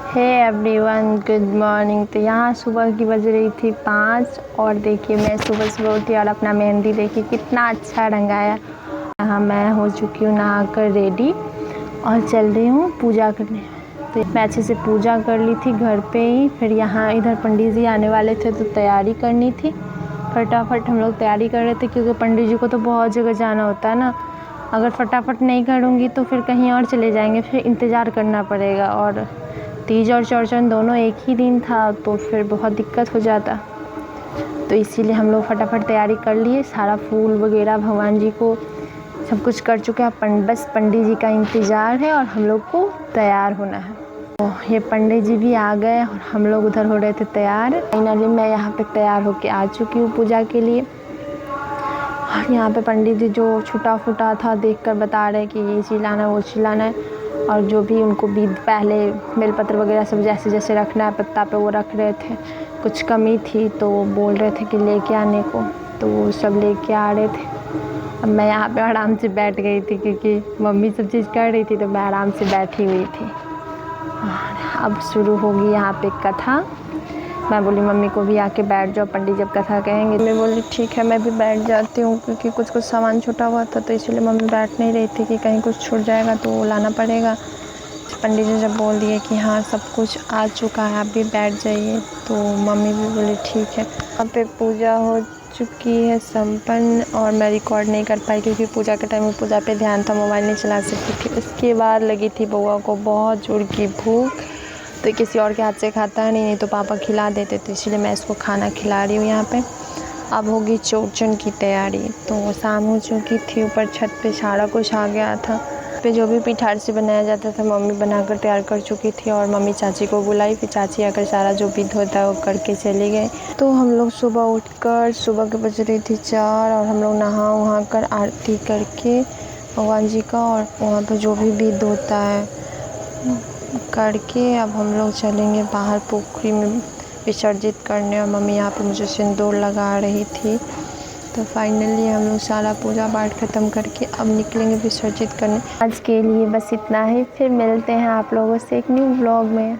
Hey everyone, good morning. तो यहाँ सुबह की बज रही थी 5 और देखिए मैं सुबह सुबह उठी और अपना मेहंदी देखिए कितना अच्छा रंगाया। यहाँ मैं हो चुकी हूँ नहाकर रेडी और चल रही हूँ पूजा करने। तो मैं अच्छे से पूजा कर ली थी घर पे ही। फिर यहाँ इधर पंडित जी आने वाले थे तो तैयारी करनी थी। फटाफट हम लोग तैयारी कर रहे थे क्योंकि पंडित जी को तो बहुत जगह जाना होता है ना। अगर फटाफट नहीं करूँगी तो फिर कहीं और चले जाएंगे, फिर इंतज़ार करना पड़ेगा। और तीज और चौरचन दोनों एक ही दिन था तो फिर बहुत दिक्कत हो जाता। तो इसीलिए हम लोग फटाफट तैयारी कर लिए। सारा फूल वगैरह भगवान जी को सब कुछ कर चुके हैं। बस पंडित जी का इंतज़ार है और हम लोग को तैयार होना है। तो ये पंडित जी भी आ गए और हम लोग उधर हो रहे थे तैयार। फाइनली मैं यहाँ पे तैयार होके आ चुकी हूँ पूजा के लिए। और यहाँ पे पंडित जी जो छूटा फूटा था देखकर बता रहे कि ये चीज़ लाना है वो चीज़ लाना है। और जो भी उनको भी पहले बेलपत्र वगैरह सब जैसे जैसे रखना है पत्ता पे वो रख रहे थे। कुछ कमी थी तो बोल रहे थे कि लेके आने को, तो वो सब लेके आ रहे थे। अब मैं यहाँ पे आराम से बैठ गई थी क्योंकि मम्मी सब चीज़ कर रही थी तो मैं आराम से बैठी हुई थी। अब शुरू होगी यहाँ पे कथा। मैं बोली मम्मी को भी आके बैठ जाओ, पंडित जब कथा कहेंगे। मैं बोली ठीक है मैं भी बैठ जाती हूँ क्योंकि कुछ सामान छूटा हुआ था तो इसलिए मम्मी बैठ नहीं रही थी कि कहीं कुछ छूट जाएगा तो वो लाना पड़ेगा। पंडित जी जब बोल दिए कि हाँ सब कुछ आ चुका है आप भी बैठ जाइए तो मम्मी भी बोली ठीक है। यहाँ पे पूजा हो चुकी है संपन्न और मैं रिकॉर्ड नहीं कर पाई क्योंकि पूजा के टाइम में पूजा पे ध्यान था, मोबाइल नहीं चला सकती थी। उसके बाद लगी थी बउआ को बहुत जोर की भूख, तो किसी और के हाथ से खाता है नहीं तो पापा खिला देते, तो इसलिए मैं इसको खाना खिला रही हूँ यहाँ पे। अब होगी चौरचन की तैयारी। तो शाम हो चुकी थी, ऊपर छत पे सारा कुछ आ गया था। पे जो भी पिठार से बनाया जाता था मम्मी बनाकर तैयार कर चुकी थी और मम्मी चाची को बुलाई। फिर चाची आकर सारा जो विध होता है वो करके चले गए। तो हम लोग सुबह उठकर सुबह के बज रही थी 4 और हम लोग नहा वहा कर आरती करके भगवान जी का और वहाँ पर जो भी विध होता है करके अब हम लोग चलेंगे बाहर पोखरी में विसर्जित करने। और मम्मी यहाँ पे मुझे सिंदूर लगा रही थी। तो फाइनली हम लोग सारा पूजा पाठ ख़त्म करके अब निकलेंगे विसर्जित करने। आज के लिए बस इतना ही, फिर मिलते हैं आप लोगों से एक न्यू व्लॉग में।